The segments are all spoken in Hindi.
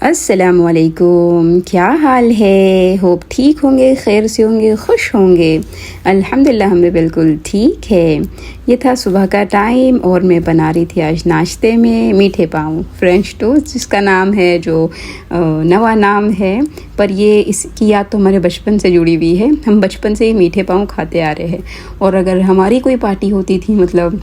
अस्सलामुअलैकुम, क्या हाल है। होप ठीक होंगे, खैर से होंगे, खुश होंगे। अल्हम्दुलिल्लाह हम भी बिल्कुल ठीक है। ये था सुबह का टाइम और मैं बना रही थी आज नाश्ते में मीठे पाँव, फ्रेंच टोस्ट जिसका नाम है, जो नवा नाम है, पर ये इसकी याद तो हमारे बचपन से जुड़ी हुई है। हम बचपन से ही मीठे पाँव खाते आ रहे हैं और अगर हमारी कोई पार्टी होती थी, मतलब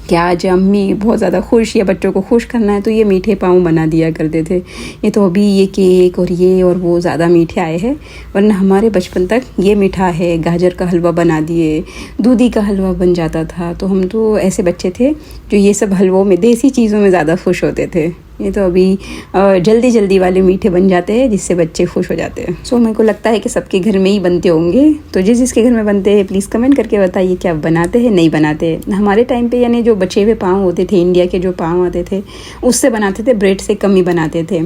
क्या आज अम्मी बहुत ज़्यादा खुश या बच्चों को खुश करना है तो ये मीठे पाँव बना दिया करते थे। ये तो अभी ये केक और ये और वो ज़्यादा मीठे आए हैं, वरना हमारे बचपन तक ये मीठा है। गाजर का हलवा बना दिए, दूधी का हलवा बन जाता था। तो हम तो ऐसे बच्चे थे जो ये सब हलवों में, देसी चीज़ों में ज़्यादा खुश होते थे। ये तो अभी जल्दी जल्दी वाले मीठे बन जाते हैं जिससे बच्चे खुश हो जाते हैं। सो मेरे को लगता है कि सबके घर में ही बनते होंगे। तो जिसके घर में बनते हैं प्लीज़ कमेंट करके बताइए क्या बनाते हैं, नहीं बनाते। हमारे टाइम पे यानी जो बचे हुए पाँव होते थे, इंडिया के जो पाँव आते थे उससे बनाते थे, ब्रेड से कम ही बनाते थे।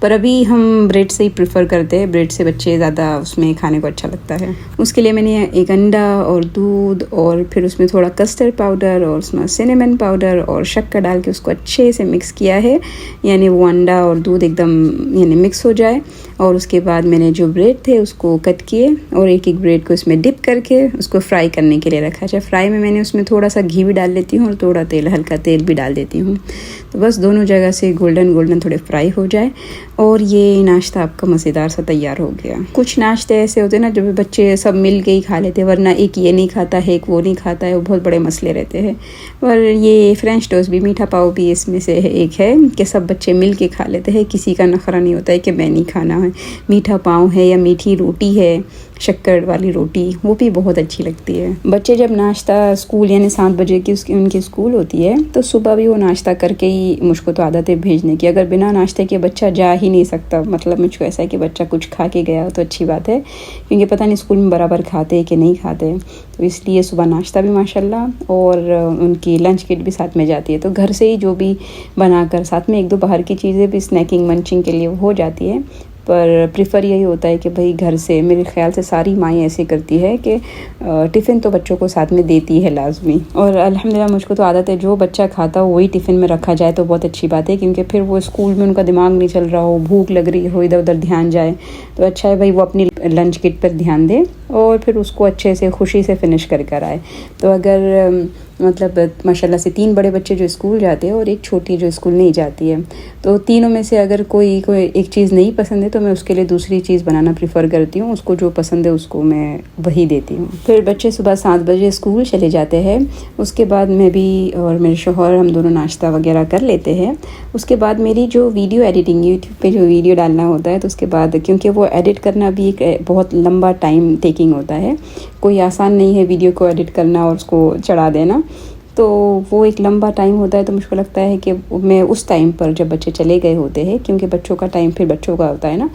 पर अभी हम ब्रेड से ही प्रेफर करते हैं, ब्रेड से बच्चे ज़्यादा उसमें खाने को अच्छा लगता है। उसके लिए मैंने एक अंडा और दूध और फिर उसमें थोड़ा कस्टर्ड पाउडर और उसमें सिनेमन पाउडर और शक्कर डाल के उसको अच्छे से मिक्स किया है, यानी वो अंडा और दूध एकदम यानी मिक्स हो जाए। और उसके बाद मैंने जो ब्रेड थे उसको कट किए और एक एक ब्रेड को इसमें डिप करके उसको फ्राई करने के लिए रखा। अच्छा, फ्राई में मैंने उसमें थोड़ा सा घी भी डाल लेती हूँ और थोड़ा तेल, हल्का तेल भी डाल देती हूँ। तो बस दोनों जगह से गोल्डन गोल्डन थोड़े फ्राई हो जाए और ये नाश्ता आपका मज़ेदार सा तैयार हो गया। कुछ नाश्ते ऐसे होते हैं ना जो बच्चे सब मिल के ही खा लेते हैं, वरना एक ये नहीं खाता है, एक वो नहीं खाता है, वो बहुत बड़े मसले रहते हैं। पर ये फ्रेंच टोस्ट भी, मीठा पाव भी इसमें से एक है कि सब बच्चे मिल के खा लेते हैं। किसी का नखरा नहीं होता है कि मैं नहीं खाना है। मीठा पाव है या मीठी रोटी है, शक्कर वाली रोटी, वो भी बहुत अच्छी लगती है। बच्चे जब नाश्ता स्कूल यानी 7 बजे की उनकी स्कूल होती है तो सुबह भी वो नाश्ता करके ही, मुझको तो आदत है भेजने की। अगर बिना नाश्ते के बच्चा जा ही नहीं सकता। मतलब मुझको ऐसा है कि बच्चा कुछ खा के गया तो अच्छी बात है, क्योंकि पता नहीं स्कूल में बराबर खाते हैं कि नहीं खाते। तो इसलिए सुबह नाश्ता भी माशाल्लाह और उनकी लंच किट भी साथ में जाती है। तो घर से ही जो भी बनाकर, साथ में 1-2 बाहर की चीज़ें भी स्नैकिंग मंचिंग के लिए हो जाती है। पर प्रेफर यही होता है कि भाई घर से, मेरे ख्याल से सारी माएँ ऐसे करती है कि टिफ़िन तो बच्चों को साथ में देती है लाजमी। और अल्हम्दुलिल्लाह मुझको तो आदत है जो बच्चा खाता हो वही टिफ़िन में रखा जाए तो बहुत अच्छी बात है, क्योंकि फिर वो स्कूल में उनका दिमाग नहीं चल रहा हो, भूख लग रही हो, इधर उधर ध्यान जाए तो अच्छा है भाई वो अपनी लंच किट पर ध्यान दे और फिर उसको अच्छे से खुशी से फिनिश कर आए। तो अगर मतलब माशाल्लाह से 3 बड़े बच्चे जो स्कूल जाते हैं और एक छोटी जो स्कूल नहीं जाती है, तो तीनों में से अगर कोई एक चीज़ नहीं पसंद है तो मैं उसके लिए दूसरी चीज़ बनाना प्रेफर करती हूँ। उसको जो पसंद है उसको मैं वही देती हूँ। फिर बच्चे सुबह 7 बजे स्कूल चले जाते हैं। उसके बाद मैं भी और मेरे शौहर हम दोनों नाश्ता वगैरह कर लेते हैं। उसके बाद मेरी जो वीडियो एडिटिंग, यूट्यूब पे जो वीडियो डालना होता है, तो उसके बाद क्योंकि वो एडिट करना भी एक बहुत लंबा टाइम टेकिंग होता है, कोई आसान नहीं है वीडियो को एडिट करना और उसको चढ़ा देना, तो वो एक लंबा टाइम होता है। तो मुझको लगता है कि मैं उस टाइम पर जब बच्चे चले गए होते हैं, क्योंकि बच्चों का टाइम फिर बच्चों का होता है ना,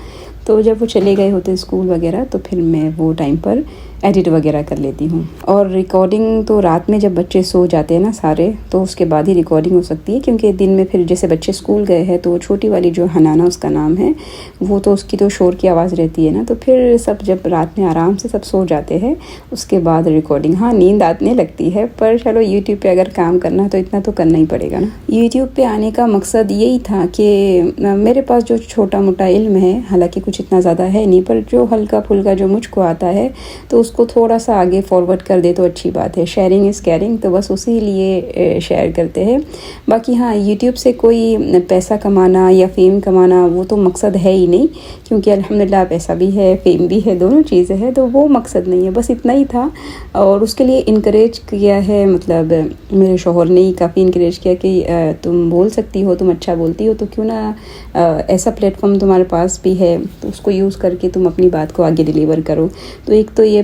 तो जब वो चले गए होते स्कूल वगैरह तो फिर मैं वो टाइम पर एडिट वगैरह कर लेती हूँ। और रिकॉर्डिंग तो रात में जब बच्चे सो जाते हैं ना सारे, तो उसके बाद ही रिकॉर्डिंग हो सकती है, क्योंकि दिन में फिर जैसे बच्चे स्कूल गए हैं तो छोटी वाली जो हनाना उसका नाम है, वो तो उसकी तो शोर की आवाज़ रहती है ना, तो फिर सब जब रात में आराम से सब सो जाते हैं उसके बाद रिकॉर्डिंग। हाँ, नींद आने लगती है, पर चलो यूट्यूब पे अगर काम करना तो इतना तो करना ही पड़ेगा ना। यूट्यूब पे आने का मकसद यही था कि मेरे पास जो छोटा मोटा इल्म है, हालांकि कुछ इतना ज़्यादा है नहीं, पर जो हल्का फुल्का जो मुझको आता है तो उसको थोड़ा सा आगे फॉरवर्ड कर दे तो अच्छी बात है। शेयरिंग इज़ केयरिंग, तो बस उसी लिए शेयर करते हैं। बाकी हाँ, यूट्यूब से कोई पैसा कमाना या फेम कमाना वो तो मकसद है ही नहीं, क्योंकि अल्हम्दुलिल्लाह पैसा भी है, फेम भी है, दोनों चीज़ें हैं, तो वो मकसद नहीं है। बस इतना ही था और उसके लिए इनकरेज किया है, मतलब मेरे शौहर ने ही काफ़ी इनकरेज किया कि तुम बोल सकती हो, तुम अच्छा बोलती हो, तो क्यों ना ऐसा प्लेटफॉर्म तुम्हारे पास भी है तो उसको यूज़ करके तुम अपनी बात को आगे डिलीवर करो। तो एक तो ये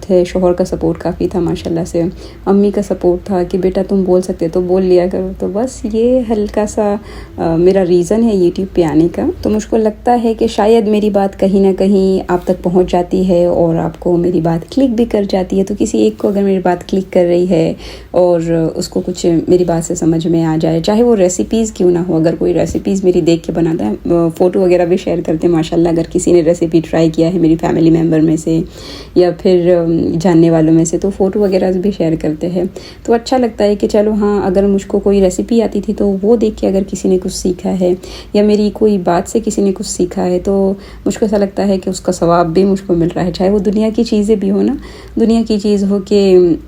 थे, शौहर का सपोर्ट काफ़ी था माशाल्लाह से, अम्मी का सपोर्ट था कि बेटा तुम बोल सकते तो बोल लिया करो। तो बस ये हल्का सा मेरा रीज़न है यूट्यूब पे आने का। तो मुझको लगता है कि शायद मेरी बात कहीं ना कहीं आप तक पहुंच जाती है और आपको मेरी बात क्लिक भी कर जाती है। तो किसी एक को अगर मेरी बात क्लिक कर रही है और उसको कुछ मेरी बात से समझ में आ जाए, चाहे वो रेसिपीज़ क्यों ना हो, अगर कोई रेसिपीज़ मेरी देख के बनाता है, फ़ोटो वगैरह भी शेयर करते हैं माशाल्लाह, अगर किसी ने रेसिपी ट्राई किया है मेरी फैमिली मेम्बर में से या फिर जानने वालों में से, तो फ़ोटो वगैरह भी शेयर करते हैं। तो अच्छा लगता है कि चलो हाँ, अगर मुझको कोई रेसिपी आती थी तो वो देख के अगर किसी ने कुछ सीखा है या मेरी कोई बात से किसी ने कुछ सीखा है तो मुझको ऐसा लगता है कि उसका सवाब भी मुझको मिल रहा है। चाहे वो दुनिया की चीज़ें भी हो ना, दुनिया की चीज़ हो कि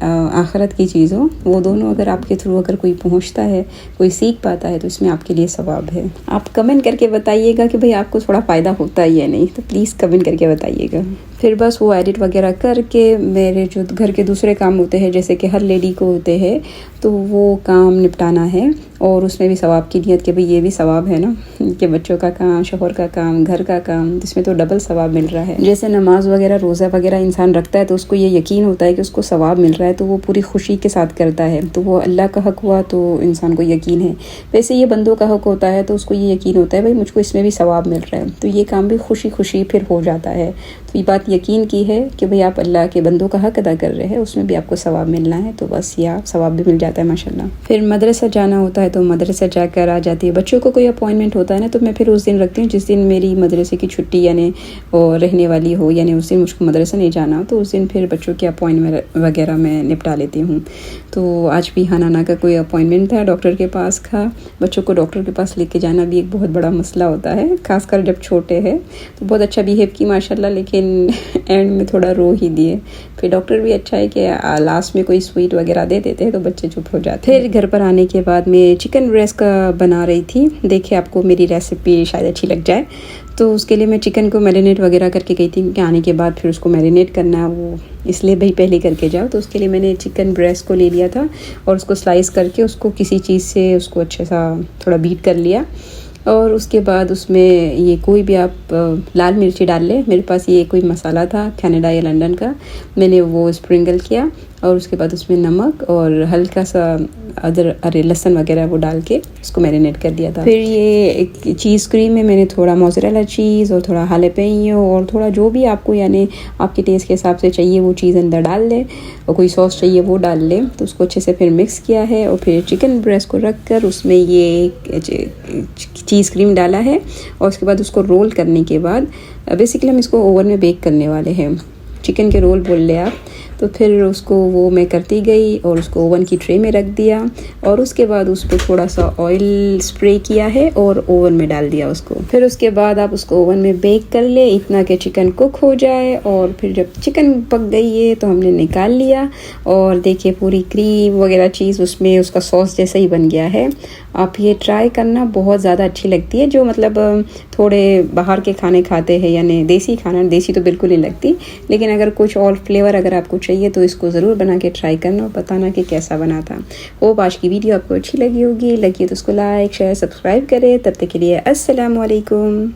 आखिरत की चीज़ हो, वो दोनों अगर आपके थ्रू अगर कोई पहुंचता है, कोई सीख पाता है, तो इसमें आपके लिए सवाब है। आप कमेंट करके बताइएगा कि भाई आपको थोड़ा फ़ायदा होता है या नहीं, तो प्लीज़ कमेंट करके बताइएगा। फिर बस वो एडिट वगैरह करके मेरे जो घर के दूसरे काम होते हैं, जैसे कि हर लेडी को होते हैं, तो वो काम निपटाना है। और उसमें भी सवाब की नियत कि भाई ये भी सवाब है ना, कि बच्चों का काम, शोहर का काम, घर का काम, जिसमें तो डबल सवाब मिल रहा है। जैसे नमाज वगैरह, रोज़ा वगैरह इंसान रखता है तो उसको ये यकीन होता है कि उसको सवाब मिल रहा है, तो वो पूरी खुशी के साथ करता है, तो वो अल्लाह का हक हुआ तो इंसान को यकीन है। वैसे ये बंदों का हक होता है तो उसको ये यकीन होता है भाई मुझको इसमें भी सवाब मिल रहा है, तो ये काम भी खुशी खुशी फिर हो जाता है। तो ये बात यकीन की है कि भाई आप अल्लाह के बंदों का हक अदा कर रहे हैं, उसमें भी आपको सवाब मिलना है, तो बस ये आप सवाब भी मिल जाता है माशाल्लाह। फिर मदरसा जाना होता है तो मदरसा जाकर आ जाती है। बच्चों को कोई अपॉइंटमेंट होता है ना, तो मैं फिर उस दिन रखती हूँ जिस दिन मेरी मदरसे की छुट्टी यानी और रहने वाली हो, यानी उस दिन मुझको मदरसा नहीं जाना, तो उस दिन फिर बच्चों के अपॉइंटमेंट वगैरह मैं निपटा लेती हूँ। तो आज भी हानाना का कोई अपॉइंटमेंट था डॉक्टर के पास का। बच्चों को डॉक्टर के पास लेके जाना भी एक बहुत बड़ा मसला होता है, खासकर जब छोटे हैं। तो बहुत अच्छा बिहेव की माशाल्लाह, लेकिन एंड में थोड़ा रो ही दिए। फिर डॉक्टर भी अच्छा है कि लास्ट में कोई स्वीट वगैरह दे देते हैं तो बच्चे चुप हो जाते हैं। फिर घर पर आने के बाद मैं चिकन ब्रेस्ट का बना रही थी। देखिए आपको मेरी रेसिपी शायद अच्छी लग जाए। तो उसके लिए मैं चिकन को मैरिनेट वगैरह करके गई थी, क्योंकि आने के बाद फिर उसको मैरिनेट करना है, वो इसलिए भाई पहले करके जाओ। तो उसके लिए मैंने चिकन ब्रेस्ट को ले लिया था और उसको स्लाइस करके उसको किसी चीज़ से उसको अच्छे सा थोड़ा बीट कर लिया। और उसके बाद उसमें ये कोई भी आप लाल मिर्ची डाल लें। मेरे पास ये कोई मसाला था कनाडा या लंदन का, मैंने वो स्प्रिंगल किया और उसके बाद उसमें नमक और हल्का सा लहसुन वगैरह वो डाल के उसको मैरिनेट कर दिया था। फिर ये एक चीज़ क्रीम में मैंने थोड़ा मोज़रेला चीज़ और थोड़ा हालेपेनियो और थोड़ा जो भी आपको यानी आपके टेस्ट के हिसाब से चाहिए वो चीज़ अंदर डाल लें, और कोई सॉस चाहिए वो डाल लें। तो उसको अच्छे से फिर मिक्स किया है और फिर चिकन ब्रेस्ट को रख कर उसमें ये चीज़ क्रीम डाला है। और उसके बाद उसको रोल करने के बाद बेसिकली हम इसको ओवन में बेक करने वाले हैं, चिकन के रोल बोल ले आप। तो फिर उसको वो मैं करती गई और उसको ओवन की ट्रे में रख दिया और उसके बाद उस पर थोड़ा सा ऑयल स्प्रे किया है और ओवन में डाल दिया उसको। फिर उसके बाद आप उसको ओवन में बेक कर ले इतना कि चिकन कुक हो जाए। और फिर जब चिकन पक गई है तो हमने निकाल लिया और देखिए पूरी क्रीम वगैरह चीज़ उसमें उसका सॉस जैसा ही बन गया है। आप ये ट्राई करना, बहुत ज़्यादा अच्छी लगती है। जो मतलब थोड़े बाहर के खाने खाते हैं यानी देसी खाना, देसी तो बिल्कुल नहीं लगती, लेकिन अगर कुछ और फ्लेवर अगर आपको चाहिए तो इसको ज़रूर बना के ट्राई करना और बताना कि कैसा बना था। होप आज की वीडियो आपको अच्छी लगी होगी, लगी तो उसको लाइक शेयर सब्सक्राइब करें। तब तक के लिए अस्सलाम वालेकुम।